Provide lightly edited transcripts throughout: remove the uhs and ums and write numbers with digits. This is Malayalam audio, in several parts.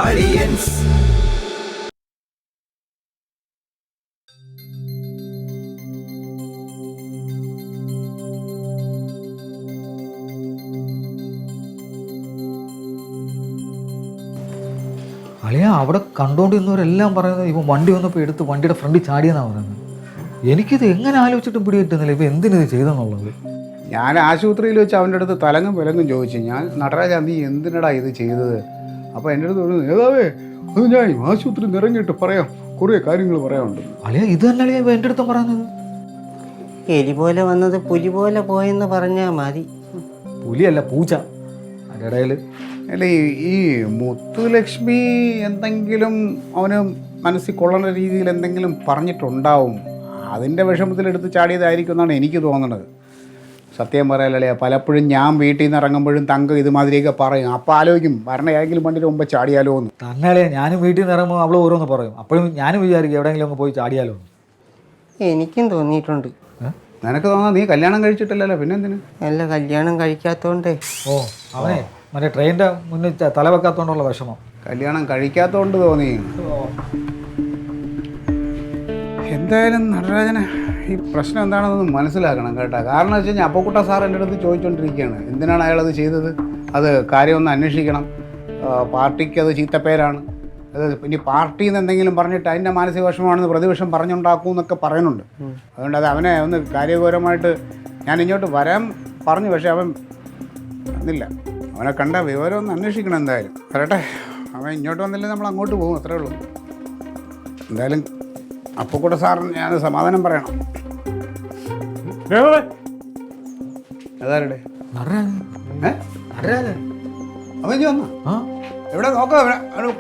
Audience. അളിയ അവിടെ കണ്ടുകൊണ്ടിരുന്നവരെല്ലാം പറയുന്നത് ഇപ്പം വണ്ടി വന്നപ്പോൾ എടുത്ത് വണ്ടിയുടെ ഫ്രണ്ടിൽ ചാടിയെന്നാണ് പറയുന്നത്. എനിക്കിത് എങ്ങനെ ആലോചിച്ചിട്ടും പിടി കിട്ടുന്നില്ല. ഇപ്പം എന്തിനിത് ചെയ്തെന്നുള്ളത്. ഞാൻ ആശുപത്രിയിൽ വെച്ച് അവൻ്റെ അടുത്ത് തലങ്ങും വിലങ്ങും ചോദിച്ചു, ഞാൻ നടരാജ നീ എന്തിനടാ ഇത് ചെയ്തത്? അപ്പോൾ എൻ്റെ അടുത്ത് പറഞ്ഞു, നേതാവേ അത് ഞാൻ ആശുപത്രി നിറങ്ങിയിട്ട് പറയാം, കുറേ കാര്യങ്ങൾ പറയാനുണ്ട്. അളിയ ഇത് തന്നെ അളിയ എൻ്റെ അടുത്തും പറയുന്നത്. എലി പോലെ വന്നത് പുലി പോലെ പോയെന്ന് പറഞ്ഞാൽ മതി. പുലിയല്ല പൂച്ച. അതിൻ്റെ ഇടയിൽ അല്ല ഈ മുത്തുലക്ഷ്മി എന്തെങ്കിലും അവന് മനസ്സിൽ കൊള്ളുന്ന രീതിയിൽ എന്തെങ്കിലും പറഞ്ഞിട്ടുണ്ടാവും. അതിൻ്റെ വിഷമത്തിലെടുത്ത് ചാടിയതായിരിക്കും എന്നാണ് എനിക്ക് തോന്നുന്നത്. സത്യം പറയാലേ, പലപ്പോഴും ഞാൻ വീട്ടിൽ നിന്ന് ഇറങ്ങുമ്പോഴും തങ്ക ഇതുമാതിരിയൊക്കെ പറയും. അപ്പം ആലോചിക്കും വരണ ഏതെങ്കിലും വണ്ടിയുടെ മുമ്പ് ചാടിയാലോ എന്ന്. തന്നെയല്ലേ ഞാനും വീട്ടിൽ നിന്ന് ഇറങ്ങുമ്പോൾ അവൾ ഓരോന്ന് പറയും. അപ്പോഴും ഞാനും വിചാരിക്കും എവിടെയെങ്കിലും അങ്ങ് പോയി ചാടിയാലോ എന്ന്. എനിക്കും തോന്നിയിട്ടുണ്ട്. നിനക്ക് തോന്നാ നീ കല്യാണം കഴിച്ചിട്ടില്ലല്ലോ, പിന്നെ എന്തിന്? അല്ല, കല്യാണം കഴിക്കാത്തോണ്ടേ. ഓ അവനെ മറ്റേ ട്രെയിനിൻ്റെ മുന്നിൽ തല വെക്കാത്തോണ്ടുള്ള വിഷമം. കല്യാണം കഴിക്കാത്തോണ്ട് തോന്നി. എന്തായാലും നടരാജന് ഈ പ്രശ്നം എന്താണെന്നൊന്ന് മനസ്സിലാക്കണം കേട്ടോ. കാരണം വെച്ച് കഴിഞ്ഞാൽ അപ്പക്കുട്ട സാർ എൻ്റെ അടുത്ത് ചോദിച്ചുകൊണ്ടിരിക്കുകയാണ് എന്തിനാണ് അയാളത് ചെയ്തത്, അത് കാര്യമൊന്ന് അന്വേഷിക്കണം, പാർട്ടിക്ക് അത് ചീത്തപ്പേരാണ്, അത് ഇനി പാർട്ടിയിൽ നിന്ന് എന്തെങ്കിലും പറഞ്ഞിട്ട് അതിൻ്റെ മാനസിക വിഷമമാണെന്ന് പ്രതിപക്ഷം പറഞ്ഞുണ്ടാക്കും എന്നൊക്കെ പറയുന്നുണ്ട്. അതുകൊണ്ട് അത് അവനെ ഒന്ന് കാര്യപരമായിട്ട് ഞാൻ ഇങ്ങോട്ട് വരാൻ പറഞ്ഞു, പക്ഷേ അവൻ വന്നില്ല. അവനെ കണ്ട വിവരം ഒന്ന് അന്വേഷിക്കണം എന്തായാലും. വരട്ടെ, അവൻ ഇങ്ങോട്ട് വന്നില്ലേ നമ്മൾ അങ്ങോട്ട് പോകും, അത്രേ ഉള്ളൂ. എന്തായാലും അപ്പക്കൂടെ സാറിന് ഞാൻ സമാധാനം പറയണം. അതാരുടെ അവൻ ഇനി വന്ന എവിടെ നോക്കാം,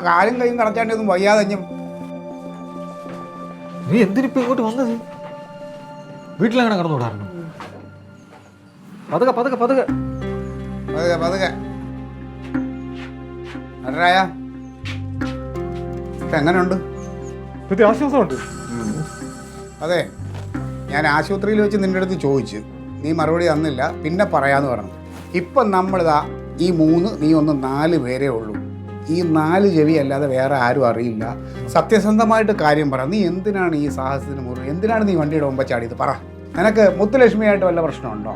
കാലും കൈയും കടച്ചാണ്ടൊന്നും വയ്യാതെ. നീ എന്തിനിപ്പോൾ ഇങ്ങോട്ട് വന്നത്? വീട്ടിലങ്ങനെ കടന്നുകൂടായിരുന്നു. പതുക്കെ പതുക്കെ പതുക്കെ പതുക്കെ പതുക്കെ. നടരായ എങ്ങനെയുണ്ട്? ആശ്വാസമുണ്ട്. അതെ, ഞാൻ ആശുപത്രിയിൽ വെച്ച് നിൻ്റെ അടുത്ത് ചോദിച്ചു, നീ മറുപടി തന്നില്ല, പിന്നെ പറയാമെന്ന് പറഞ്ഞു. ഇപ്പം നമ്മളിതാ ഈ 3, നീ 1, 4 പേരേ ഉള്ളൂ. ഈ 4 ചെവി അല്ലാതെ വേറെ ആരും അറിയില്ല. സത്യസന്ധമായിട്ട് കാര്യം പറ, നീ എന്തിനാണ് ഈ സാഹസത്തിന് മുറി, എന്തിനാണ് നീ വണ്ടിയുടെ മുമ്പ് ചാടിയത്? പറ. നിനക്ക് മുത്തുലക്ഷ്മിയായിട്ട് വല്ല പ്രശ്നമുണ്ടോ?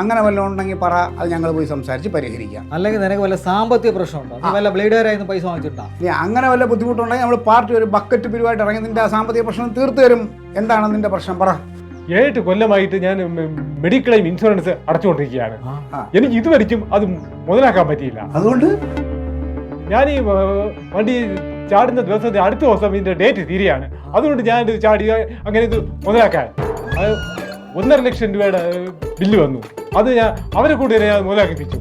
അങ്ങനെ വല്ലതും ഉണ്ടെങ്കിൽ പറ, അത് ഞങ്ങൾ പോയി സംസാരിച്ച് പരിഹരിക്കാം. അല്ലെങ്കിൽ നിനക്ക് വല്ല സാമ്പത്തിക പ്രശ്നമുണ്ടോ? നീ വല്ല ബ്ലേഡുകാരായിരുന്നു പൈസ വാങ്ങിച്ചിട്ടാ? ഇനി അങ്ങനെ വല്ല ബുദ്ധിമുട്ടുണ്ടെങ്കിൽ നമ്മൾ പാർട്ടി ഒരു ബക്കറ്റ് പിരിവായിട്ട് ഇറങ്ങി നിന്റെ ആ സാമ്പത്തിക പ്രശ്നം തീർത്തു തരും. എന്താണ് നിന്റെ പ്രശ്നം? പറ. 7 കൊല്ലമായിട്ട് ഞാൻ മെഡിക്കൽ ക്ലെയിം ഇൻഷുറൻസ് അടച്ചുകൊണ്ടിരിക്കുകയാണ്. എനിക്ക് ഇതുവരെയും അത് മുതലാക്കാൻ പറ്റിയില്ല. അതുകൊണ്ട് ഞാൻ ഈ വണ്ടി ചാടുന്ന ദിവസത്തെ അടുത്ത ദിവസം ഇതിന്റെ ഡേറ്റ് തീരെയാണ്. അതുകൊണ്ട് ഞാൻ ഇത് ചാടി അങ്ങനെ ഇത് മുതലാക്കാൻ 1.5 ലക്ഷം രൂപയുടെ ബില്ല് വന്നു. അത് ഞാൻ അവരെ കൂടി ഞാൻ മുതലാക്കിപ്പിച്ചു.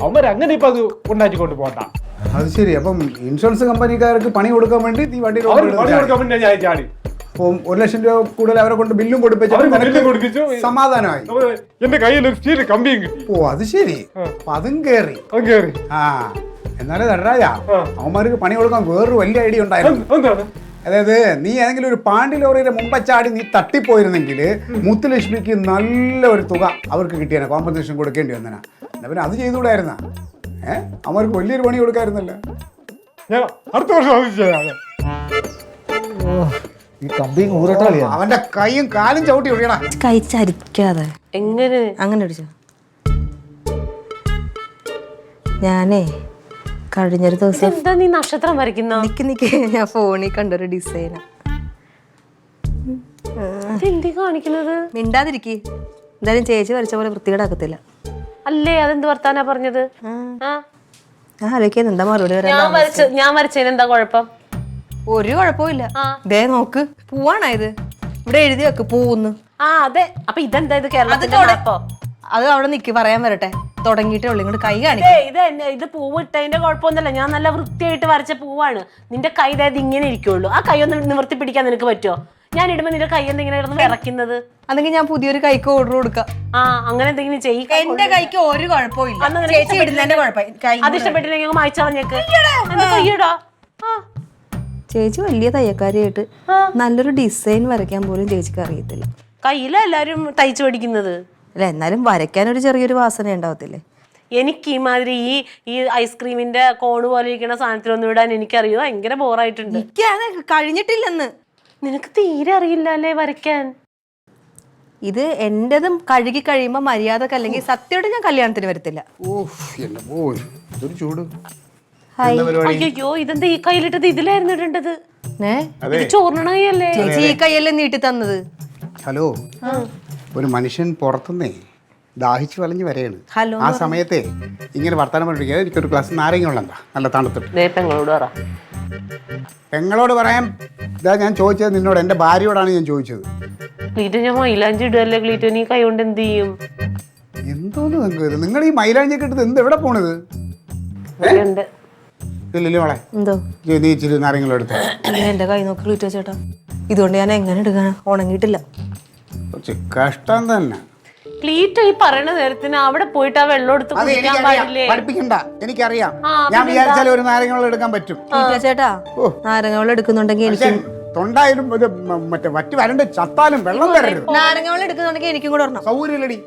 അവരങ്ങനെ ഇപ്പം അത് ഉണ്ടാക്കിക്കൊണ്ട് പോകണ്ട. അത് ശരി. അപ്പം ഇൻഷുറൻസ് കമ്പനിക്കാർക്ക് പണി കൊടുക്കാൻ വേണ്ടി ഈ വണ്ടി കൊടുക്കാൻ വേണ്ടി ഞാൻ ചാടി 1 ലക്ഷം രൂപ കൂടുതൽ അവരെ കൊണ്ട് ബില്ലും കൊടുപ്പിച്ചു. സമാധാനമായി. എന്റെ കയ്യിൽ സ്റ്റീൽ കമ്പിയും കിട്ടി. ഓ അത് ശരി. അതും കേറി. ആ എന്നാലേ നടരാജ അവന്മാർക്ക് പണി കൊടുക്കാൻ വേറൊരു വലിയ ഐഡിയ ഉണ്ടായിരുന്നു. അതായത് നീ ഏതെങ്കിലും ഒരു പാണ്ടി ലോറിയുടെ മുമ്പച്ചാടി നീ തട്ടിപ്പോയിരുന്നെങ്കിൽ മുത്തുലക്ഷ്മിക്ക് നല്ല ഒരു തുക അവർക്ക് കിട്ടിയാണ്, കോമ്പൻസേഷൻ കൊടുക്കേണ്ടി വന്നനാ. എന്നാ പിന്നെ അത് ചെയ്തുകൂടായിരുന്ന? അവർക്ക് വലിയൊരു പണി കൊടുക്കായിരുന്നല്ല. ഞാൻ അടുത്ത വർഷം ഈ കമ്പിയും ഊരട്ടാളിയാ. അവന്റെ കൈയും കാലും ചവിട്ടി ഒഴിയടാ. കൈ ചരിക്കാതെ എങ്ങനെ അങ്ങനെ അടിച്ചോ? ഞാനേ കഴിഞ്ഞൊരു ദിവസം എന്താ നീ നക്ഷത്രം വരയ്ക്കുന്നോ? നിക്ക് ഞാൻ ഫോണിൽ കണ്ടൊരു ഡിസൈനാ. എന്തി കാണിക്കുന്നത്? മിണ്ടാതിരിക്കി. എന്തായാലും ചേച്ചി വരച്ച പോലെ വൃത്തികേടാക്കത്തില്ല. അല്ലേ അതെന്ത് വർത്താനാ പറഞ്ഞത്? ഞാൻ ആലോചിക്കുന്നത് എന്താ മറുപടി ഞാൻ വരച്ചതിന് എന്താ കുഴപ്പം? ഒരു കുഴപ്പമില്ല. ദേ നോക്ക്, പൂവാണോ ഇത്? ഇവിടെ എഴുതി വെക്ക് പൂന്ന്. അതെ. അപ്പൊ ഇതെന്താ ഇത് കേരളത്തിന്റെ അപ്പൊ? അത് അവിടെ നിക്ക്, പറയാൻ വരട്ടെ. തുടങ്ങിയിട്ടേ ഉള്ളൂ, ഇങ്ങോട്ട് കൈ ഇത് പൂവ് ഇട്ടതിന്റെ കുഴപ്പമൊന്നുമല്ല. ഞാൻ നല്ല വൃത്തിയായിട്ട് വരച്ച പൂവാണ്. നിന്റെ കൈ അതായത് ഇങ്ങനെ ഇരിക്കുള്ളൂ. ആ കൈ ഒന്ന് നിവർത്തി പിടിക്കാൻ നിനക്ക് പറ്റുമോ? ഞാൻ ഇടുമ്പോ നിന്റെ കൈ എന്തെങ്കിലും ഇറന്ന് വിറയ്ക്കുന്നത്? അല്ലെങ്കിൽ ഞാൻ പുതിയൊരു കൈക്ക് ഓർഡർ കൊടുക്കാം. അങ്ങനെ എന്തെങ്കിലും ചെയ്യും. എന്റെ കൈക്ക് ഒരു കുഴപ്പമില്ല. ചേച്ചി ഇടുന്നതിന്റെ കുഴപ്പം. അത് ഇഷ്ടപ്പെട്ടില്ലെങ്കിൽ മായ്ച്ചു കളഞ്ഞേക്ക്. കൈയിടാ. ചേച്ചി വലിയ തയ്യക്കാരിയായിട്ട് നല്ലൊരു ഡിസൈൻ വരയ്ക്കാൻ പോലും ചേച്ചിക്ക് അറിയത്തില്ല. കയ്യിലെല്ലാരും തയ്ച്ചു പഠിക്കുന്നത്. അല്ല, എന്നാലും വരയ്ക്കാൻ ഒരു ചെറിയൊരു വാസന ഉണ്ടാവത്തില്ലേ? എനിക്ക് ഈ മാതിരി ഈ ഐസ്ക്രീമിന്റെ കോണ് പോലെ ഇരിക്കുന്ന സാധനത്തിലൊന്നും ഇടാൻ എനിക്കറിയോ ഭയങ്കര ബോറായിട്ടുണ്ട്. എനിക്കാണ് കഴിഞ്ഞിട്ടില്ലെന്ന്. നിനക്ക് തീരെ അറിയില്ല അല്ലേ വരയ്ക്കാൻ? ഇത് എന്റേതും കഴുകി കഴിയുമ്പോ മര്യാദക്ക് അല്ലെങ്കിൽ സത്യമായിട്ട് ഞാൻ കല്യാണത്തിന് വരത്തില്ല. ഇതൊരു ചൂട്. ഹായ്. അയ്യോ ഇതെന്താ ഈ കയ്യിലിട്ടത്? ഇതിലായിരുന്നു ഇടേണ്ടത്. ഏ ചോർണണയല്ലേ ചേച്ചി ഈ കൈയല്ലേ നീട്ടി തന്നത്? ഹലോ, ഒരു മനുഷ്യൻ പുറത്തുനിന്നേ ദാഹിച്ചു വലഞ്ഞ് വരെയാണ്. ഹലോ ആ സമയത്തെ ഇങ്ങനെ വർത്തമാനം പറഞ്ഞിരിക്കുക. എനിക്കൊരു ഗ്ലാസ് നാരങ്ങ വെള്ളം എന്താ നല്ല തണുത്തിട്ട്. പെങ്ങളോട് പറ. പെങ്ങളോട് പറയാൻ ഇതാ ഞാൻ ചോദിച്ചത് നിന്നോട്, എൻ്റെ ഭാര്യയോടാണ് ഞാൻ ചോദിച്ചത്. ക്ലീറ്റോ ഞാൻ മൈലാഞ്ചി ഇടുകയല്ലേ ക്ലീറ്റോ, നീ കൈ കൊണ്ട് എന്ത് ചെയ്യും? എന്തോന്ന് നിങ്ങൾക്ക് നിങ്ങൾ ഈ മൈലാഞ്ചി കിട്ടത് എന്ത് എവിടെ പോണത്? ഇല്ലല്ലോ മോളെ, എന്തോ നീ ഇച്ചിരി നാരങ്ങളും എടുത്ത്. എന്റെ കൈ നോക്കി ക്ലീറ്റോ ചേട്ടാ, ഇതുകൊണ്ട് ഞാൻ എങ്ങനെ എടുക്കാനാ? ഉണങ്ങിയിട്ടില്ല. കഷ്ടം തന്നെ. ക്ലീറ്റോ ഈ പറയണ നേരത്തിന് അവിടെ പോയിട്ട് ആ വെള്ളം എടുത്ത് കുടിക്കാൻ പാടില്ലേ? പഠിപ്പിക്കണ്ട, എനിക്കറിയാം. ഞാൻ വിചാരിച്ചാലും ഒരു നാരങ്ങ വെള്ളം എടുക്കാൻ പറ്റും. ക്ലീറ്റോ ചേട്ടാ, നാരങ്ങ വെള്ളം എടുക്കുന്നുണ്ടെങ്കിൽ എനിക്ക് തൊണ്ടായാലും മറ്റേ വറ്റി വരണ്ട് ചത്താലും വെള്ളം തരരുത്. നാരങ്ങ വെള്ളം എടുക്കുന്നുണ്ടെങ്കിൽ എനിക്കും കൂടെ ഒരെണ്ണം. സൗകര്യമില്ലടി.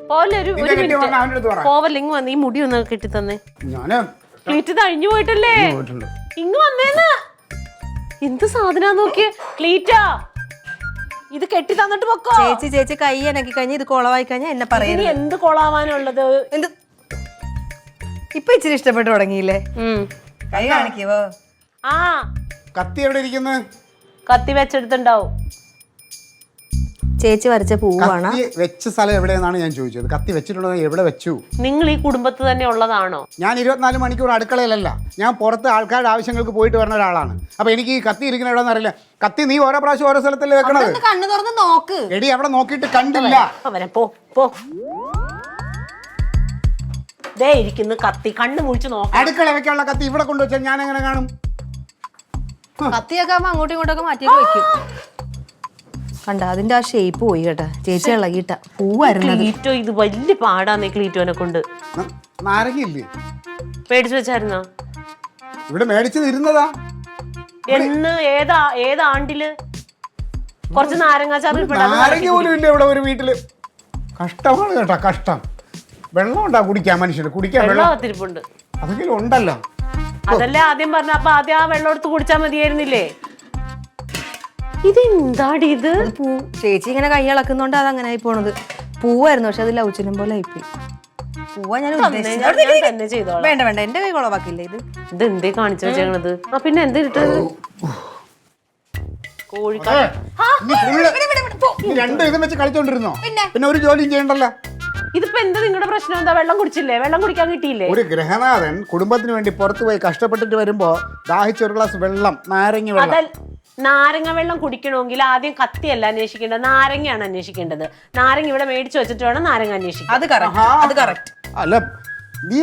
പോവല്ലിങ് വന്ന് ഈ മുടി ഒന്ന് കെട്ടി തന്നെ. ഞാന് ക്ലീറ്റ് കഴിഞ്ഞു പോയിട്ടല്ലേ? ഇങ്ങ് വന്നേന്ന്. എന്ത് സാധനാ നോക്കിയേ ക്ലീറ്റാ, ഇത് കെട്ടി തന്നിട്ട് പൊക്കോ. ചേച്ചി കൈ എനക്കി കഴിഞ്ഞ് ഇത് കുളവായി കഴിഞ്ഞാൽ എന്നെ പറയുന്നത്. എന്ത് കൊളാവാനുള്ളത്? എന്ത് ഇപ്പൊ ഇച്ചിരി ഇഷ്ടപ്പെട്ടു തുടങ്ങിയില്ലേ? കൈ കാണിക്കുവോ? ആ കത്തി എവിടെ ഇരിക്കുന്നു? കത്തി വെച്ചെടുത്തുണ്ടാവും. ചേച്ചി വരച്ച പൂവാണ്. വെച്ച സ്ഥലം എവിടെയെന്നാണ് ഞാൻ ചോദിച്ചത്. കത്തി വെച്ചിട്ടുണ്ടോ? എവിടെ വെച്ചു? നിങ്ങൾ ഈ കുടുംബത്ത് തന്നെ ഉള്ളതാണോ? ഞാൻ 24 മണിക്കൂർ അടുക്കളയിലല്ല, ഞാൻ പുറത്ത് ആൾക്കാരുടെ ആവശ്യങ്ങൾക്ക് പോയിട്ട് വരുന്ന ഒരാളാണ്. അപ്പൊ എനിക്ക് ഈ കത്തി ഇരിക്കുന്ന എവിടെ അറിയില്ല. കത്തി നീ ഓരോ പ്രാവശ്യം ഓരോ സ്ഥലത്തല്ലേ വെക്കണത്? കണ്ണു തുറന്ന് നോക്ക്. എടി അവിടെ നോക്കിയിട്ട് കണ്ടില്ല. പോ ദേ ഇരിക്കുന്നു കത്തി, കണ്ണു മുഴിച്ച് നോക്കാം. അടുക്കള വെക്കാനുള്ള കത്തി ഇവിടെ കൊണ്ടുവച്ചാൽ ഞാൻ എങ്ങനെ കാണും? കത്തിയൊക്കെ ആകുമ്പോ അങ്ങോട്ടും ഇങ്ങോട്ടൊക്കെ മാറ്റിയൊക്കെ വെക്കും. കണ്ട അതിന്റെ ആ ഷേപ്പ് പോയി കേട്ടാ. ചേച്ചി ഇളകിട്ട പൂവായിരുന്നു. ക്ലീറ്റോ ഇത് വലിയ പാടാന്നേ ക്ലീറ്റോനെ കൊണ്ട്. നാരങ്ങയില്ലേ മേടിച്ചു വെച്ചായിരുന്നോ? ഇവിടെ മേടിച്ചത് ഇരുന്നതാ. എന്ന് ഏതാണ്ടില് കുറച്ച് നാരങ്ങാച്ചാറ് നാരങ്ങ പോലും ഇല്ല ഇവിടെ ഒരു വീട്ടില്. കഷ്ടമാണ് കേട്ടാ, കഷ്ടം. വെള്ളം ഉണ്ടാ കുടിക്കാൻ മനുഷ്യന്? കുടിക്കാൻ വെള്ളം തിരിപ്പുണ്ട്. അതൊക്കെ ഉണ്ടല്ലോ. അതല്ലേ ആദ്യം പറഞ്ഞ. അപ്പൊ ആദ്യം ആ വെള്ളം എടുത്ത് കുടിച്ചാ മതിയായിരുന്നില്ലേ? ഇതെന്താടി ഇത്? പൂ. ചേച്ചി ഇങ്ങനെ കൈ ഇളക്കുന്നോണ്ട് അത് അങ്ങനെ ആയി പോണത്. പൂവായിരുന്നു, പക്ഷെ അത് ലൗചനം പോലെ ആയിപ്പോയി. പൂവാ ഞാൻ തന്നെ ചെയ്തോളാം. വേണ്ട എന്റെ കൈ കുളവാക്കില്ല. ഇത് എന്തേ കാണിച്ചു വെച്ചേക്കണത്? ആ പിന്നെ എന്താ ഇട്ടത്? കോഴിക്കാട് രണ്ടും ഇതും വെച്ച് കളിച്ചോണ്ടിരുന്നോ? പിന്നെ ഒരു ജോലിയും ചെയ്യണ്ടല്ലോ. ഇതിപ്പോ എന്താ നിങ്ങളുടെ പ്രശ്നം? എന്താ വെള്ളം കുടിച്ചില്ലേ? വെള്ളം കുടിക്കാൻ കിട്ടിയില്ലേ? ഒരു ഗൃഹനാഥൻ കുടുംബത്തിന് വേണ്ടി പുറത്തു പോയി കഷ്ടപ്പെട്ടിട്ട് വരുമ്പോ ദാഹിച്ച ഒരു ഗ്ലാസ് വെള്ളം, നാരങ്ങ വെള്ളം. നാരങ്ങ വെള്ളം കുടിക്കണമെങ്കിൽ ആദ്യം കത്തിയല്ല അന്വേഷിക്കേണ്ടത്, നാരങ്ങയാണ് അന്വേഷിക്കേണ്ടത്. നാരങ്ങ ഇവിടെ മേടിച്ചു വെച്ചിട്ട് വേണം നാരങ്ങ അന്വേഷിക്കാൻ. അത് കറക്റ്റ്. അല്ല നീ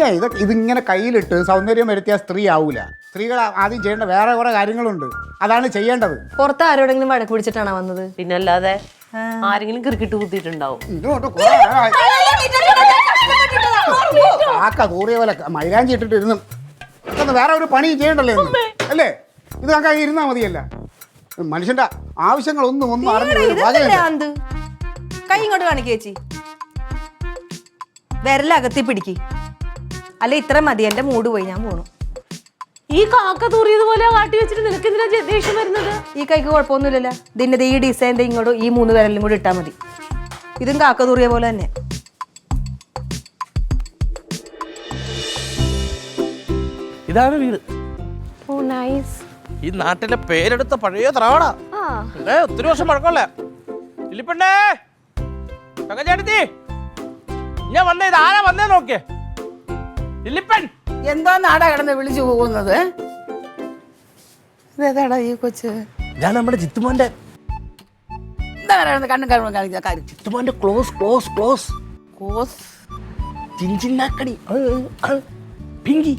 ഇതിങ്ങനെ കയ്യിലിട്ട് സൗന്ദര്യം വരുത്തിയ സ്ത്രീ ആവൂല. സ്ത്രീകൾ ആദ്യം ചെയ്യേണ്ട വേറെ കുറെ കാര്യങ്ങളുണ്ട്, അതാണ് ചെയ്യേണ്ടത്. പുറത്ത് ആരോടെങ്കിലും വഴക്ക് പിടിച്ചിട്ടാണോ വന്നത്? പിന്നല്ലാതെ ആരെങ്കിലും ക്രിക്കറ്റ് കുത്തിയിട്ടുണ്ടാവും. ആക്ക തൂറിയ പോലെ മൈലാഞ്ചി ഇട്ടിട്ട് ഇരുന്ന് വേറെ ഒരു പണി ചെയ്യണ്ടല്ലേ അല്ലേ? ഇത് കണക്കാക്കി ഇരുന്നാ മതിയല്ല. മനുഷ്യന്റെ ആവശ്യങ്ങളൊന്നും അറിഞ്ഞു. കൈ ഇങ്ങോട്ട് കാണിക്ക ചേച്ചി. വിരലകത്തി പിടിക്ക്. അല്ല ഇത്ര മതി, എന്റെ മൂഡ് പോയി, ഞാൻ പോണു. ഈ കാക്ക തൂറിയതുപോലെ കാട്ടി വെച്ചിട്ട് നിനക്ക് എന്തിനാ ദേഷ്യം വരുന്നത്? ഈ കൈക്ക് കുഴപ്പമൊന്നുമില്ലല്ലോ. ഇതിന്റെ ഈ ഡിസൈൻ ഇങ്ങോട്ട് ഈ 3 വിരലും കൂടി ഇട്ടാ മതി. ഇതും കാക്ക തൂറിയ പോലെ തന്നെ. ഇതാണ് വീട്. ഈ നാട്ടിലെ പേരെടുത്ത പഴയ തറവാടാ. ഒത്തിരി വർഷം പഴക്കമല്ലേ. ഇല്ലിപ്പണ്ടേ തങ്കച്ചേട്ടത്തി, ഞാൻ വന്നേ. ഇത് ആരാ വന്നേ നോക്കിയേ. ഇല്ലിപ്പൻ എന്താ നാടാ കിടന്ന് വിളിച്ചു പോകുന്നത്? ഇതേതാടാ ഈ കൊച്ച്? ഞാൻ നമ്മുടെ ചിത്തുമോന്റെ. എന്താ കിടന്ന് കണ്ണും കണ്ണും കാണിക്കുന്ന കാര്യം? ചിത്തുമോന്റെ ക്ലോസ് ക്ലോസ് ക്ലോസ് കോസ് ചിഞ്ചിന്നാക്കടി പിങ്കി.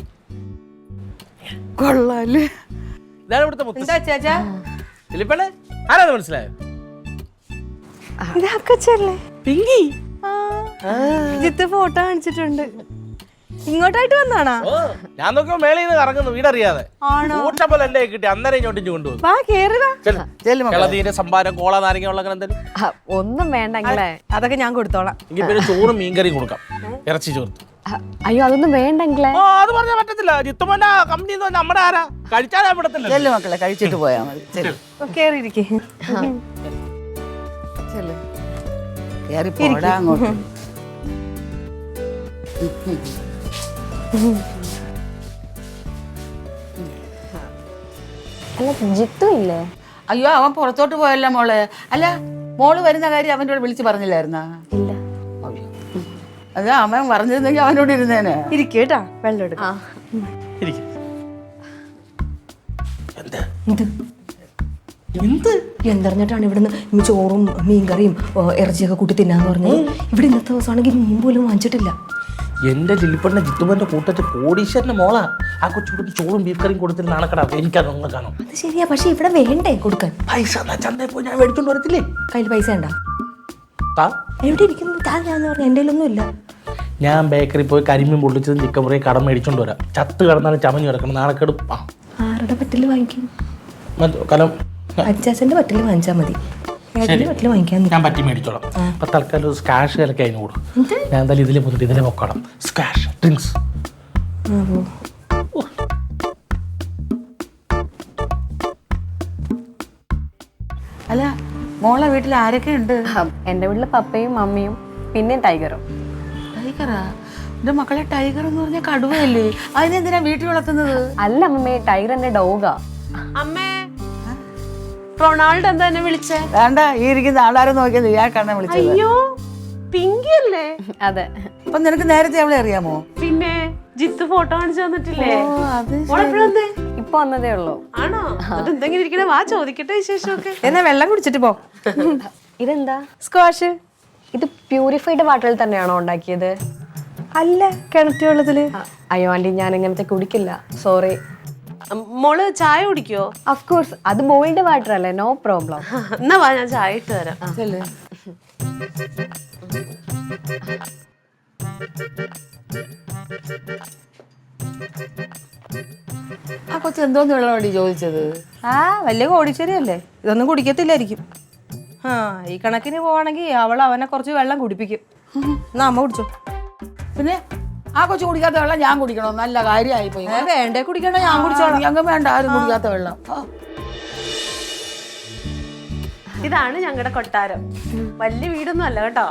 കൊള്ളാല്. ഇതാണ് ഇവിടുത്തെ മുത്തശ്ശി. എന്താ ചേച്ചാ? ഇല്ലിപ്പണ്ണേ ആരാന്ന് മനസ്സിലായോ? പിങ്കി. ജിത്ത് ഫോട്ടോ കാണിച്ചിട്ടുണ്ട്. ഇങ്ങോട്ടായിട്ട് വന്നാണോ? ഞാൻ നോക്കിയപ്പോ മേളിൽ നിന്ന് കറങ്ങുന്നു വീടറിയാതെ. പോലെ എന്റെ കിട്ടി അന്നേരം ഇങ്ങോട്ടിഞ്ഞു കൊണ്ടുപോകും. കേരളത്തിന്റെ സംഭാരം കോള നാരങ്ങ വെള്ളം എന്തെങ്കിലും ഒന്നും വേണ്ടെങ്കിലേ അതൊക്കെ ഞാൻ കൊടുത്തോളാം. എങ്കിൽ പിന്നെ ചോറും മീൻകറിയും കൊടുക്കാം, ഇറച്ചി ചേർത്ത്. അയ്യോ അതൊന്നും വേണ്ടെങ്കിലേ. ആ അത് പറഞ്ഞാൽ പറ്റത്തില്ല. ജിത്തുമോന്റെ കമ്പനി എന്ന് പറഞ്ഞാൽ നമ്മുടെ ആരാ കഴിച്ചാലാ വിടത്തില്ല. ചെല്ലു മക്കളെ കഴിച്ചിട്ട് പോയാൽ മതി. ചെല്ലു കേറിയിരിക്കേ. ചെല്ലു കയറി പോടാ അങ്ങോട്ട്. അല്ല ജിത്തു ഇല്ലേ? അയ്യോ അവൻ പുറത്തോട്ട് പോയല്ല മോളെ. അല്ല മോള് വരുന്ന കാര്യം അവൻ്റെ കൂടെ വിളിച്ച് പറഞ്ഞില്ലായിരുന്നാ? ഇല്ല. അത് അവൻ പറഞ്ഞിരുന്നെങ്കിൽ അവനോട് ഇരുന്നേനെ. ഇരിക്കേട്ടാ വെള്ളം എടുക്കാം. ഇരിക്ക്. എന്തറിഞ്ഞിട്ടാണ് ഇവിടുന്ന് ഈ ചോറും മീൻകറിയും ഇറച്ചിയൊക്കെ കൂട്ടി തിന്നാന്ന് പറഞ്ഞു. ഇവിടെ ഇന്നത്തെ ദിവസമാണെങ്കിൽ മീൻ പോലും വാങ്ങിച്ചിട്ടില്ല. എന്റെ ലില്ലിപ്പണ്ണ ജിത്തുമോന്റെ കൂട്ടത്തിൽ കോടീശ്വരന്റെ മോളാ. ആ കൊച്ചുകുട്ടി ചോറും ബീഫ് കറിയും കൊടുത്തിട്ട് നാണക്കടാ. എനിക്കതൊന്നും കാണും. അത് ശരിയാ, പക്ഷെ ഇവിടെ വേണ്ടേ കൊടുക്കാൻ? പൈസ ചന്തയിൽ പോയി ഞാൻ മേടിച്ചോണ്ട് വരത്തില്ലേ? കയ്യിൽ പൈസ ഉണ്ടാ? താ എവിടെ ഇരിക്കുന്നു? ഞാൻ പറഞ്ഞു എൻ്റെ കയ്യിലൊന്നും ഇല്ല. ഞാൻ ബേക്കറി പോയി കരിമീൻ പൊള്ളിച്ചതും ചിക്കൻ മുറിയും കടം മേടിച്ചോണ്ട് വരാം. ചത്ത് കിടന്നാലും ചമഞ്ഞു കിടക്കണം. നാണക്കെടും. ആരുടെ പറ്റില് വാങ്ങിക്കും? കലം അച്ചാച്ചന്റെ പറ്റില് വാങ്ങിച്ചാൽ മതി. പറ്റില് വാങ്ങിക്കാൻ ഞാൻ പറ്റി മേടിച്ചോളാം. അപ്പൊ തൽക്കാലം ഒരു സ്കാഷ് കലക്കി അതിന് കൂടും. ഞാൻ എന്തായാലും ഇതിലെ പോയിട്ട് ഇതിലെ പൊക്കണം. Squash drinks. അല്ല മോളെ വീട്ടിൽ ആരൊക്കെ ഉണ്ട്? എൻ്റെ വീട്ടില് പപ്പയും മമ്മിയും പിന്നെ ടൈഗറും. ടൈഗറാ? എന്റെ മക്കളെ ടൈഗർ എന്ന് പറഞ്ഞാൽ കടുവയല്ലേ? അതിനെന്തിനാ വീട്ടിൽ വളർത്തുന്നത്? അല്ല അമ്മേ, ടൈഗർ എൻ്റെ ഡോഗാ. അമ്മേ റൊണാൾഡോ എന്താ എന്നെ വിളിച്ചേ? വേണ്ട, ഈ ഇരിക്കുന്ന ആളാരും നോക്കിയത് ഇയാൾക്കാണ് വിളിച്ചത്. അയ്യോ പിങ്കി അല്ലേ? അതെ. അപ്പൊ നിനക്ക് നേരത്തെ അവളെ അറിയാമോ? പിന്നെ ജിത്ത് ഫോട്ടോ കാണിച്ചു തന്നിട്ടില്ലേ? അത് ഇപ്പൊ വന്നതേ ഉള്ളൂ. ആണോ? എന്നിട്ട് എന്തെങ്കിലും ഇരിക്കണേ, വാ ചോദിക്കട്ടെ വിശേഷമൊക്കെ. എന്നാ വെള്ളം കുടിച്ചിട്ട് പോ. ഇതെന്താ? സ്ക്വാഷ്. ഇത് പ്യൂരിഫൈഡ് വാട്ടറിൽ തന്നെയാണോ ഉണ്ടാക്കിയത്? അല്ല, കിണറ്റ് വെള്ളത്തില്. അയ്യോ ആന്റി, ഞാൻ ഇങ്ങനത്തെ കുടിക്കില്ല, സോറി. മോള് ചായ കുടിക്കോ? ഓഫ് കോഴ്സ്, അത് ബോയിൽഡ് വാട്ടർ അല്ലേ, നോ പ്രോബ്ലം. എന്നാ വാ ഞാൻ ചായ ഇട്ട് തരാം. ചെല്ല്. ആ കൊച്ചു എന്തോന്ന് വെള്ളമാണ് ചോദിച്ചത്? ആ വലിയ കോടീശ്വരിയല്ലേ, ഇതൊന്നും കുടിക്കത്തില്ലായിരിക്കും. ആ ഈ കണക്കിന് പോവാണെങ്കിൽ അവൾ അവനെ കുറച്ച് വെള്ളം കുടിപ്പിക്കും. എന്നാ അമ്മ കുടിച്ചോ. പിന്നെ ആ കൊച്ചു കുടിക്കാത്ത വെള്ളം ഞാൻ കുടിക്കണോ? നല്ല കാര്യമായി പോയി. വേണ്ടേ കുടിക്കണ്ട, ഞാൻ കുടിച്ചോളാം. ഞങ്ങൾ വേണ്ട ആരും കുടിക്കാത്ത വെള്ളം. ഇതാണ് ഞങ്ങളുടെ കൊട്ടാരം. വലിയ വീടൊന്നും അല്ല കേട്ടോ.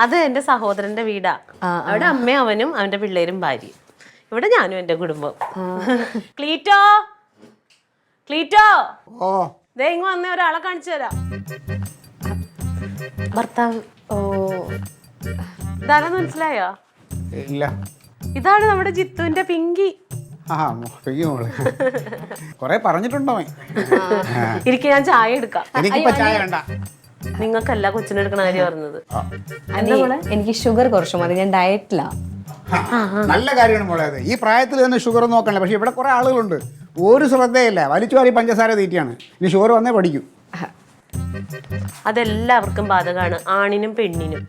അത് എന്റെ സഹോദരന്റെ വീടാ. അവിടെ അമ്മയും അവനും അവന്റെ പിള്ളേരും ഭാര്യയും. ഇവിടെ ഞാനും എന്റെ കുടുംബം. ക്ലീറ്റോ, ക്ലീറ്റോ, ഓ ദേ ഇങ്ങ് വന്നേ, ഒരാളെ കാണിച്ചു തരാം. ഭർത്താവ്. ഓ ഇതാരെന്ന് മനസ്സിലായോ? ഇല്ല. ഇതാണ് നമ്മുടെ ജിത്തുവിന്റെ പിങ്കി. ആ മോള് കൊറേ പറഞ്ഞിട്ടുണ്ടോ? ഇരിക്കെ, ഞാൻ ചായ എടുക്കാം. എനിക്കിപ്പോ ചായ വേണ്ട. നിങ്ങൾക്കല്ല കൊച്ചിനെടുക്കണ കാര്യം പറഞ്ഞത്. എനിക്ക് ഷുഗർ കുറച്ചു മതി, ഞാൻ ഡയറ്റിലാ. നല്ല കാര്യമാണ് മോളെ. അത് ഈ പ്രായത്തിൽ തന്നെ ഷുഗർ നോക്കണല്ലോ. പക്ഷെ ഇവിടെ കുറെ ആളുകളുണ്ട്, ഒരു ശ്രദ്ധയില്ല, വലിച്ചു വാരി പഞ്ചസാര തീറ്റിയാണ്. ഇനി ഷുഗർ വന്നേ പഠിക്കും. അതെല്ലാവർക്കും ബാധകമാണ്, ആണിനും പെണ്ണിനും.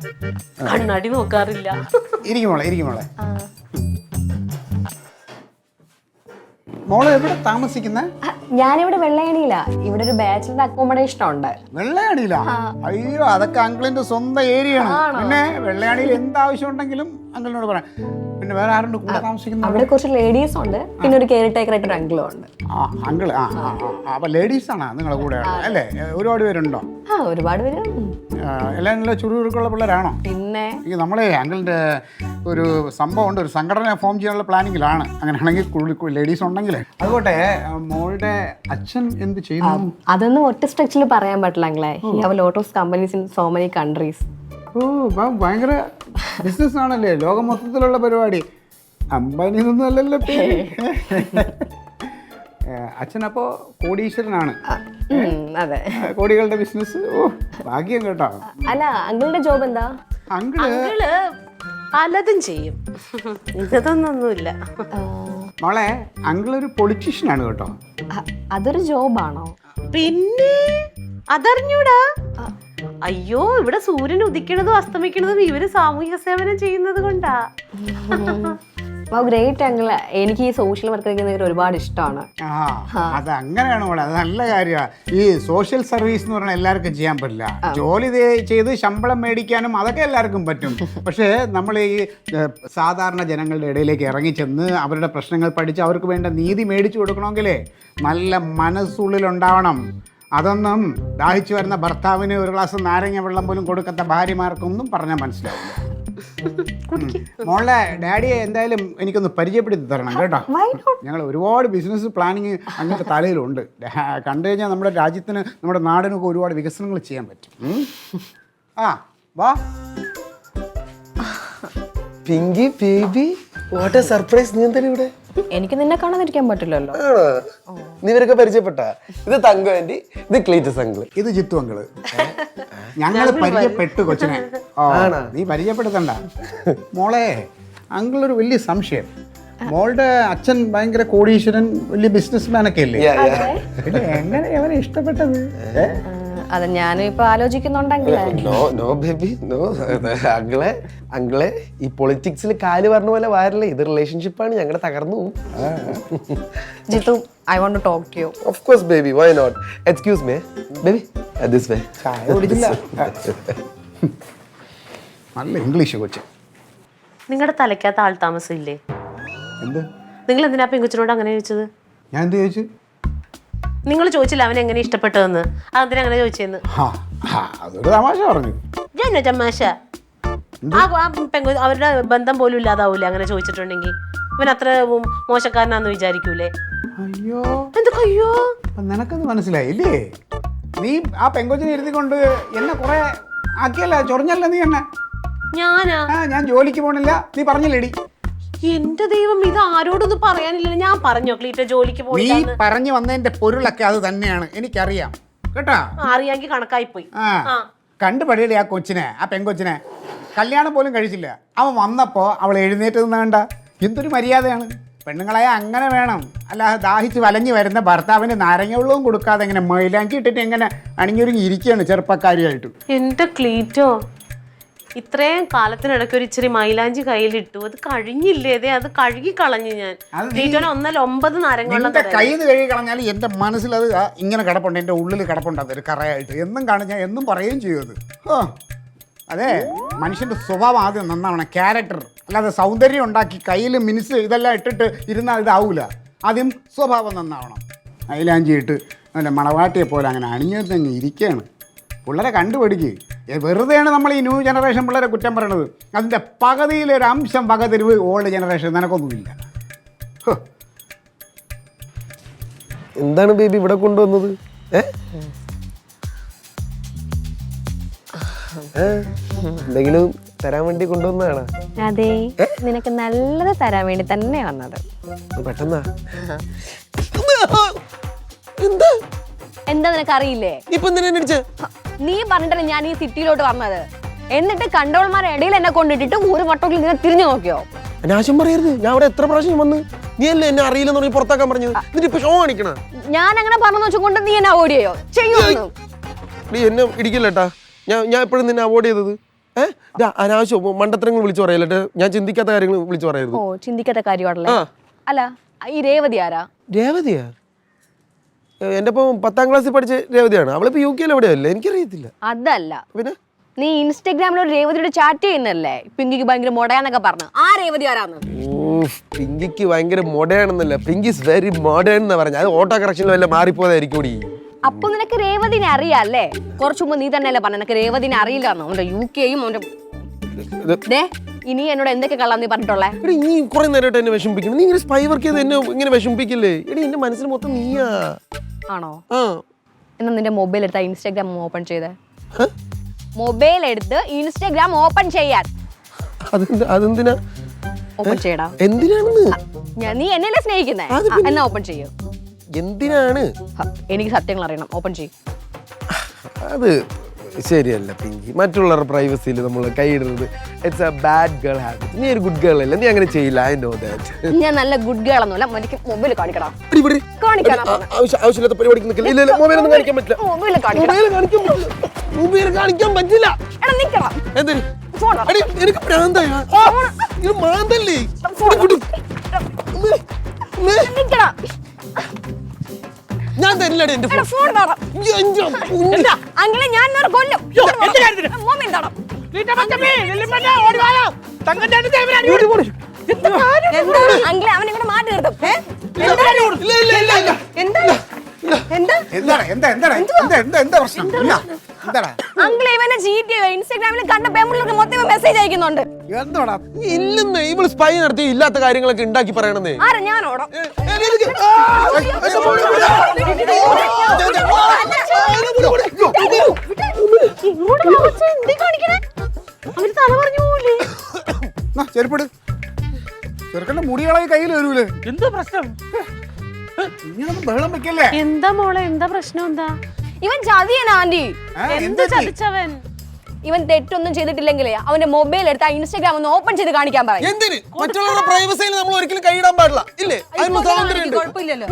കണ്ണാടി നോക്കാറില്ല. ഇരിക്കും മോളെ, ഇരിക്കും മോളെ. മോള് എവിടെ താമസിക്കുന്ന? ഞാനിവിടെ വെള്ളയണിയിലാ. ഇവിടെ ഒരു ബാച്ചിലർ അക്കോമഡേഷൻ ഉണ്ട്. വെള്ളയാണിയിലാ? അയ്യോ, അതൊക്കെ അങ്കിളിന്റെ സ്വന്തം ഏരിയ ആണ്. പിന്നെ വെള്ളയാണിയിൽ എന്താവശ്യം ഉണ്ടെങ്കിലും അങ്കിളിനോട് പറയാം. പിന്നെ വേറെ ആരുണ്ട് കൂടെ താമസിക്കുന്നത്? അവിടെ കുറച്ച് ലേഡീസ് ഉണ്ട്, പിന്നെ ഒരു കെയർ ടേക്കർ ആയിട്ട് ഒരു അങ്കിളും ഉണ്ട്. ആ അങ്കിള്. അപ്പൊ ലേഡീസ് ആണോ നിങ്ങളെ കൂടെ അല്ലേ? ഒരുപാട് പേരുണ്ടോ? ആ ഒരുപാട് പേര്. എല്ലാം നല്ല ചുരുക്കുള്ള പിള്ളേരാണോ? പിന്നെ നമ്മളെ അങ്കിളിന്റെ ഒരു സംഭവം ഉണ്ട്, ഒരു സംഘടന ഫോം ചെയ്യാനുള്ള പ്ലാനിങ്ങിലാണ്. അങ്ങനെയാണെങ്കിൽ ലേഡീസ് ഉണ്ടെങ്കിലേ. അതുകൊട്ടെ, മോളുടെ അച്ഛൻ എന്ത് ചെയ്യുന്നു? അതൊന്നും ഒറ്റ സ്ട്രക്ചറിൽ പറയാൻ പറ്റില്ല അങ്ങളെ. He have lot of companies in so many countries. ഓ ഭയങ്കര ബിസിനസ് ആണല്ലേ, ലോകം മൊത്തത്തിലുള്ള പരിപാടി. അംബാനിന്നൊന്നും അല്ലല്ലോ പേര്. അച്ഛനപ്പോ കോടീശ്വരനാണ്. അതെ, കോടികളുടെ ബിസിനസ്. ഓ ഭാഗ്യം കേട്ടോ. അല്ല അങ്കിളുടെ ജോബ് എന്താ? അങ്കിള് പലതും ചെയ്യും, ഇതൊന്നൊന്നുമില്ല. മോളെ, അങ്കിളൊരു പൊളിറ്റീഷ്യനാണ് കേട്ടോ. അതൊരു ജോബാണോ? പിന്നെ അതറിഞ്ഞൂടാ? അയ്യോ, ഇവിടെ സൂര്യൻ ഉദിക്കണതും അസ്തമിക്കണതും ഇവര് സാമൂഹിക സേവനം ചെയ്യുന്നത് കൊണ്ടാ. Great uncle. എനിക്ക് ഈ സോഷ്യൽ വർക്ക് ചെയ്യുന്നവർ ഒരുപാട് ഇഷ്ടമാണ്. അത് അങ്ങനെയാണ് മോളെ, അത് നല്ല കാര്യമാണ്. ഈ സോഷ്യൽ സർവീസ് എന്ന് പറഞ്ഞാൽ എല്ലാവർക്കും ചെയ്യാൻ പറ്റില്ല. ജോലി ചെയ്ത് ശമ്പളം മേടിക്കാനും അതൊക്കെ എല്ലാവർക്കും പറ്റും. പക്ഷേ നമ്മൾ ഈ സാധാരണ ജനങ്ങളുടെ ഇടയിലേക്ക് ഇറങ്ങിച്ചെന്ന് അവരുടെ പ്രശ്നങ്ങൾ പഠിച്ച് അവർക്ക് വേണ്ട നീതി മേടിച്ചു കൊടുക്കണമെങ്കിലേ നല്ല മനസ്സുള്ളിലുണ്ടാവണം. അതൊന്നും ദാഹിച്ചു വരുന്ന ഭർത്താവിന് ഒരു ഗ്ലാസ് നാരങ്ങ വെള്ളം പോലും കൊടുക്കാത്ത ഭാര്യമാർക്കൊന്നും പറഞ്ഞാൽ മനസ്സിലാവില്ല. മോളെ ഡാഡിയെ എന്തായാലും എനിക്കൊന്ന് പരിചയപ്പെടുത്തി തരണം കേട്ടോ. ഞങ്ങൾ ഒരുപാട് ബിസിനസ് പ്ലാനിങ് അങ്ങനത്തെ തലയിലുണ്ട്. കണ്ടു കഴിഞ്ഞാൽ നമ്മുടെ രാജ്യത്തിന് നമ്മുടെ നാടിനൊക്കെ ഒരുപാട് വികസനങ്ങൾ ചെയ്യാൻ പറ്റും. ആ വാ Pinky baby, what A surprise. നീ എന്തായാലും ഇവിടെ? എനിക്ക് നിന്നെ കാണാതിരിക്കാൻ പറ്റില്ലല്ലോ. നീ ഇവരൊക്കെ പരിചയപ്പെട്ട? ഇത് തങ്ക ആന്റി, ഇത് ക്ലീറ്റസ് അങ്കിള്, ഇത് ജിത്തു അങ്കിള്. ഞങ്ങൾ പരിചയപ്പെട്ടു കൊച്ചിനെ. നീ പരിചയപ്പെടുത്തണ്ട മോളെ. അങ്കിളൊരു വലിയ സംശയം. മോളുടെ അച്ഛൻ ഭയങ്കര കോടീശ്വരൻ, വലിയ ബിസിനസ് മാനൊക്കെ അല്ലേ? പിന്നെ എങ്ങനെ അവനെ ഇഷ്ടപ്പെട്ടത്? അത് ഞാനും ഇപ്പൊ ആലോചിക്കുന്നുണ്ടെങ്കിൽ. No baby no. അങ്കിളെ ഈ പൊളിറ്റിക്സിൽ കാല് പറഞ്ഞ പോലെ വരല്ലേ, ഇത് റിലേഷൻഷിപ്പാണ്, ഞങ്ങളുടെ തകർന്നു. Jithu, I want to talk to you. Of course baby, why not. Excuse me baby, this way. ചായ കുടിച്ചില്ല. നല്ല ഇംഗ്ലീഷ് കൊച്ചു. നിങ്ങളുടെ തലയ്ക്കകത്ത് ആൾ താമസം ഇല്ലേ? എന്ത്? നിങ്ങൾ എന്തിനാ പെങ്കുച്ചിനോട് അങ്ങനെ ചോദിച്ചത്? ഞാൻ എന്ത് ചോദിച്ചു? നിങ്ങൾ ചോദിച്ചില്ല അവൻ എങ്ങനെ ഇഷ്ടപ്പെട്ടതെന്ന്, അതെന്തിനാ അങ്ങനെ ചോദിച്ചെന്ന്? അതൊരു തമാശ പറഞ്ഞു. ഞാൻ തമാശ. അവരുടെ ബന്ധം പോലും ഇല്ലാതാവൂലേ അങ്ങനെ ചോദിച്ചിട്ടുണ്ടെങ്കിൽ? ഇവൻ അത്ര മോശക്കാരനാന്ന് വിചാരിക്കൂലേ? അയ്യോ എന്തൊക്കെ അയ്യോ, നിനക്കത് മനസ്സിലായില്ലേ? നീ ആ പെങ്കൊച്ചിനെ ഇരുത്തിക്കൊണ്ട് എന്നെ കുറെ ആക്കിയല്ല, ചൊറിഞ്ഞല്ല നീ എന്നെ. ഞാനാ? ഞാൻ ജോലിക്ക് പോണില്ല നീ പറഞ്ഞില്ലേടി? എന്റെ ദൈവം, ഇത് ആരോടൊന്നും പറയാനില്ല. ഞാൻ പറഞ്ഞോ ക്ലീറ്റ ജോലിക്ക് നീ പോയി? പറഞ്ഞു വന്നതിന്റെ പൊരുളൊക്കെ അത് തന്നെയാണ്, എനിക്കറിയാം കേട്ടാ. അറിയാമെങ്കിൽ കണക്കായി പോയി. കണ്ടുപടിയല്ലേ ആ കൊച്ചിനെ, ആ പെങ്കൊച്ചിനെ. കല്യാണം പോലും കഴിച്ചില്ല. അവൻ വന്നപ്പോ അവൾ എഴുന്നേറ്റ് നിന്നാണ്ട. എന്തൊരു മര്യാദയാണ്. പെണ്ണുങ്ങളായ അങ്ങനെ വേണം. അല്ലാതെ ദാഹിച്ച് വലഞ്ഞു വരുന്ന ഭർത്താവിന് നാരങ്ങ വെള്ളവും കൊടുക്കാതെ എങ്ങനെ മൈലാഞ്ചി ഇട്ടിട്ട് എങ്ങനെ അണിഞ്ഞൊരുങ്ങി ഇരിക്കുകയാണ് ചെറുപ്പക്കാരിയായിട്ട്. എന്റെ ക്ലീറ്റോ, ഇത്രയും കാലത്തിനിടയ്ക്ക് ഒരു ഇച്ചിരി മൈലാഞ്ചി കയ്യിലിട്ടു, അത് കഴിഞ്ഞില്ലേ? അതെ, അത് കഴുകി കളഞ്ഞു ഞാൻ. ക്ലീറ്റോനെ 1.9 നാരങ്ങ കയ്യിൽ നിന്ന് കഴുകി കളഞ്ഞാൽ എന്റെ മനസ്സിൽ അത് ഇങ്ങനെ കിടപ്പുണ്ട്, എന്റെ ഉള്ളിൽ കിടപ്പുണ്ട് അതൊരു കറയായിട്ട്. എന്നും കാണും ഞാൻ, എന്നും പറയുകയും ചെയ്യും അത്. അതെ, മനുഷ്യന്റെ സ്വഭാവം ആദ്യം നന്നാവണം, ക്യാരക്ടർ. അല്ലാതെ സൗന്ദര്യം ഉണ്ടാക്കി കയ്യിൽ മിനിസ് ഇതെല്ലാം ഇട്ടിട്ട് ഇരുന്നാൽ ഇതാവൂല. ആദ്യം സ്വഭാവം നന്നാവണം. മൈലാഞ്ചി ഇട്ട് നല്ല മണവാട്ടിയെ പോലെ അങ്ങനെ അണിഞ്ഞങ്ങ് ഇരിക്കുകയാണ്. പിള്ളേരെ കണ്ടുപിടിക്ക്. വെറുതെയാണ് നമ്മൾ ഈ ന്യൂ ജനറേഷൻ പിള്ളേരെ കുറ്റം പറയണത്. അതിൻ്റെ പകുതിയിലൊരു അംശം പകതിരിവ് ഓൾഡ് ജനറേഷൻ നിനക്കൊന്നുമില്ല. എന്താണ് ബേബി ഇവിടെ കൊണ്ടുവന്നത്? എന്തെങ്കിലും തരാൻ വേണ്ടി കൊണ്ടുവന്നതാണ്? അതെ, നിനക്ക് നല്ലത് തരാൻ വേണ്ടി തന്നെ വന്നത്. പെട്ടെന്നാ? എന്താ നിനക്ക് അറിയില്ലേ? നീ പറഞ്ഞിട്ടല്ലേ ഞാൻ ഈ സിറ്റിയിലോട്ട് വന്നത്. എന്നിട്ട് കണ്ടവന്മാരുടെ ഇടയിൽ എന്നെ കൊണ്ടിട്ടിട്ട് ഒരു വട്ടത്തിൽ ഇങ്ങനെ തിരിഞ്ഞു നോക്കിയോ? അനാവശ്യം പറയരുത്. ഞാൻ അവിടെ എത്ര പ്രാവശ്യം വന്ന്, നീ അല്ലേ എന്നെ അറിയില്ലെന്ന് പറഞ്ഞ് പുറത്താക്കാൻ പറഞ്ഞത്. എന്നിട്ട് ഇപ്പൊ ഷോ കാണിക്കണ? ഞാൻ അങ്ങനെ പറഞ്ഞു വെച്ചുകൊണ്ട് നീ എന്നെ അവോയ്ഡ് ചെയ്യോ? ചെയ്യുന്നു. നീ എന്നെ ഇടിക്കില്ലേട്ടാ. ഞാൻ എപ്പോഴും നിന്നെ അവോയ്ഡ് ചെയ്തത് അനാവശ്യം മണ്ടത്തരങ്ങൾ വിളിച്ചു പറയല്ലേ. ഞാൻ ചിന്തിക്കാത്ത കാര്യങ്ങൾ വിളിച്ചു പറയരുത്. ഓ, ചിന്തിക്കാത്ത കാര്യമാണല്ലേ. അല്ല, ഈ രേവതി ആരാ? രേവതിയാ? എന്റെ ഇപ്പം 10ാം ക്ലാസ്സിൽ പഠിച്ച രേവതിയാണ്. അവളിപ്പോ UK എവിടെയല്ലേ? എനിക്കറിയത്തില്ല. അതല്ല, പിന്നെ നീ ഇൻസ്റ്റാഗ്രാമിൽ ഒരു രേവതിയോട് ചാറ്റ് ചെയ്യുന്നല്ലേ? പിങ്കിക്ക് ഭയങ്കര മൊടയാന്നൊക്കെ പറഞ്ഞു. ആ രേവതി ആരാന്ന്? പിങ്കിക്ക് ഭയങ്കര മോഡേണെന്നല്ല, പിങ്കി ഇസ് വെരി മോഡേൺ എന്നാ പറഞ്ഞ. അത് ഓട്ടോ കറക്ഷനിൽ വല്ല മാറിപ്പോയതായിരിക്കും. അപ്പൊ നിനക്ക് രേവതിനെ അറിയാല്ലേ? കുറച്ചു മുമ്പ് നീ തന്നെയല്ലേ പറഞ്ഞ നിനക്ക് രേവതിനെ അറിയില്ലാന്നോ? അവന്റെ UKയും അവന്റെ ഇനി എന്നോട് എന്തൊക്കെ കള്ളാ നീ പറഞ്ഞിട്ടുള്ളേ? നീ കുറെ നേരമായിട്ട് എന്നെ വിഷമിപ്പിക്കണം. നീ ഇങ്ങനെ സ്പൈ വർക്ക് ചെയ്ത് എന്നെ ഇങ്ങനെ വിഷമിപ്പിക്കില്ലേ? എടി എന്റെ മനസ്സിൽ മൊത്തം നീയാ. ആണോ? എന്നാ നിന്റെ മൊബൈൽ എടുത്താ ഇൻസ്റ്റാഗ്രാം ഓപ്പൺ ചെയ്തേ. മൊബൈൽ എടുത്ത് ഇൻസ്റ്റാഗ്രാം ഓപ്പൺ ചെയ്യാൻ. അതെന്തിനാ ഓപ്പൺ ചെയ്യടാ. എന്തിനാണെന്ന്? നീ എന്നെ സ്നേഹിക്കുന്നേ, എന്നാ ഓപ്പൺ ചെയ്യൂ. എന്തിനാണ്? എനിക്ക് സത്യങ്ങൾ അറിയണം. ഓപ്പൺ ചെയ്യും. അത് ശരിയല്ല പിങ്കി. മറ്റുള്ളവരുടെ പ്രൈവസിയിൽ നമ്മൾ കൈയിടുന്നത് it's a bad girl habit. നീ ഒരു ഗുഡ് ഗേൾ അല്ല, നീ അങ്ങനെ ചെയ്യില്ല. I know that. ഞാൻ നല്ല ഗുഡ് ഗേൾ ഒന്നുമല്ല. എനിക്ക് മൊബൈൽ കാണിക്കണം. ആവശ്യമില്ലാത്ത പരിപാടിക്ക് നിൽക്കില്ല. ഇല്ല, മൊബൈൽ ഒന്നും കാണിക്കാൻ പറ്റില്ല. മൊബൈൽ കാണിക്കാൻ പറ്റില്ല. എന്തിന്? എനിക്ക് പ്രാന്തായ മാന്തല്ലേ? ഞാൻ തരില്ലടി എന്റെ ഫോൺ. ഫോൺ തരാം. അങ്കിളെ ഞാൻ വേറെ കൊല്ലും. എന്ത് കാര്യത്തിന്? മോമിൻ തരാം. വീട്ടമ്മച്ചമ്മേ, ലില്ലിപ്പന്നെ, ഓടി വാ. തങ്കച്ചേട്ടത്തി അവനെ അടി കൊടുക്കും. അങ്കിളെ അവൻ ഇവിടെ മാറ്റി നിർത്തും. ഇല്ല, ഇല്ല, ഇല്ല, ഇല്ല. എന്താ പ്രശ്നം? എന്താടാ അങ്കിളെ ഇവനെ ചീറ്റ് ചെയ്യുക. ഇൻസ്റ്റാഗ്രാമിൽ കണ്ട പെമ്പിള്ളേർക്ക് മൊത്തം മെസ്സേജ് അയക്കുന്നുണ്ട്. എന്താടാ ഇല്ലെന്നേ ഇവള് സ്പൈ നടത്തി ഇല്ലാത്ത കാര്യങ്ങളൊക്കെ ഉണ്ടാക്കി പറയണെന്നേ. ആരാ ഞാനോടോ? അവര് തല പറഞ്ഞു പോവില്ലേ? ചെരുപ്പിട്. ചെറുക്കന്റെ മുടികളായി കയ്യിൽ വരൂലേ? എന്ത് പ്രശ്നം? ഇങ്ങനൊന്നും ബഹളം വെക്കല്ലേ. എന്താ മോളെ, എന്താ പ്രശ്നം? എന്താ ഇവൻ ചതിയനാ ആന്റി. എന്ത് ചതിച്ചവൻ? ഇവൻ തെറ്റൊന്നും ചെയ്തിട്ടില്ലെങ്കിലേ അവന്റെ മൊബൈൽ എടുത്ത് ഇൻസ്റ്റാഗ്രാം ഒന്ന് ഓപ്പൺ ചെയ്ത് കാണിക്കാൻ പറയും. എന്തിന്? മറ്റുള്ളവരുടെ പ്രൈവസിയിൽ നമ്മൾ ഒരിക്കലും കൈയിടാൻ പാടില്ല. ഇല്ലേ? അതിന് സ്വാതന്ത്ര്യമുണ്ട്.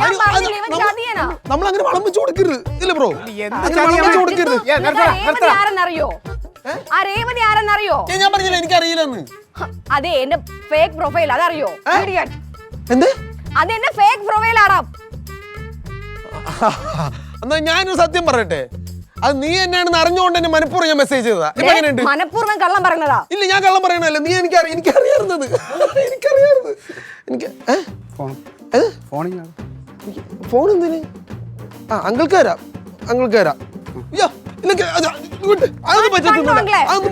ഞാൻ പറഞ്ഞില്ലേ ഇവൻ ചതിയനാ. നമ്മൾ അങ്ങനെ വളം വെച്ച് കൊടുക്കരുത്. ഇല്ല ബ്രോ, എന്ത് വളം വെച്ച് കൊടുക്കരുത്. രേവതി ആരെന്നറിയോ? ആ രേവതി ആരെന്നറിയോ? ഞാൻ പറഞ്ഞില്ല എനിക്കറിയില്ലെന്ന്. അതെ എന്റെ ഫേക്ക് പ്രൊഫൈൽ അതറിയോ? Idiot. എന്ത്? അതെന്റെ ഫേക്ക് പ്രൊഫൈൽ ആടാ. എന്നാ ഞാനൊരു സത്യം പറയട്ടെ, അത് നീ എന്നാണെന്ന് അറിഞ്ഞുകൊണ്ട് തന്നെ മനഃപൂർവ്വം ഞാൻ മെസ്സേജ് ചെയ്തതാ. ഇപ്പൊ എങ്ങനെയുണ്ട്? മനഃപൂർവ്വം കള്ളം പറഞ്ഞതാ. ഇല്ല, ഞാൻ കള്ളം പറയണല്ല. നീ എനിക്കറിയാറുന്നത് എനിക്കറിയാറുന്നത് എനിക്ക് ഫോൺ എന്തിന്? ആ അങ്കിൾക്ക് തരാം. അയ്യോ, അതൊന്നും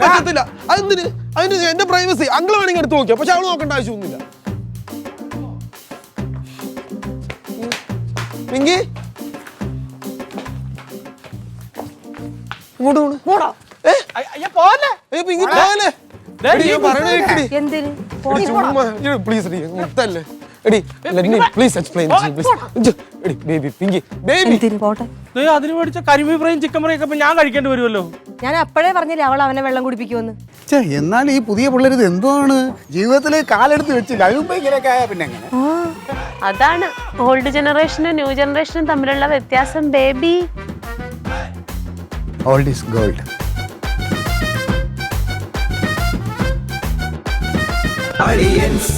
പറ്റത്തില്ല. അതെന്തിന്? അതിന് എന്റെ പ്രൈവസി അങ്കിൾ വേണമെങ്കിൽ എടുത്ത് നോക്കിയാ, പക്ഷെ അവള് നോക്കേണ്ട ആവശ്യമൊന്നുമില്ല. പിങ്കി ഇങ്ങോട്ട് പോണു. അയ്യ പോലെ അയ്യോ പിങ്കി പോവല്ലേ? എടി, ഞാൻ പറയണ കേൾക്കടി. എന്തിന്? എടി, ചുമ്മാ. എടി, please എടി, മുത്തല്ലേ. എടി, let me please explain to you, please. എടി, baby, പിങ്കി, baby. അതിന് മേടിച്ച കരിമീൻ ഫ്രൈയും ചിക്കൻ ഫ്രൈയും ഒക്കെ ഞാൻ കഴിക്കേണ്ടി വരുമല്ലോ. ഞാൻ അപ്പോഴേ പറഞ്ഞില്ലേ അവൾ അവനെ വെള്ളം കുടിപ്പിക്കുമെന്ന്. എന്നാൽ ഈ പുതിയ പിള്ളേർ ഇത് എന്താണ് ജീവിതത്തിൽ കാലെടുത്ത് വെച്ചില്ല. അതിപ്പോ ഇങ്ങനെയൊക്കെ ആയാ പിന്നെ എങ്ങനെ? അതാണ് ഓൾഡ് ജനറേഷനും ന്യൂ ജനറേഷനും തമ്മിലുള്ള വ്യത്യാസം baby. Old is gold. Audience.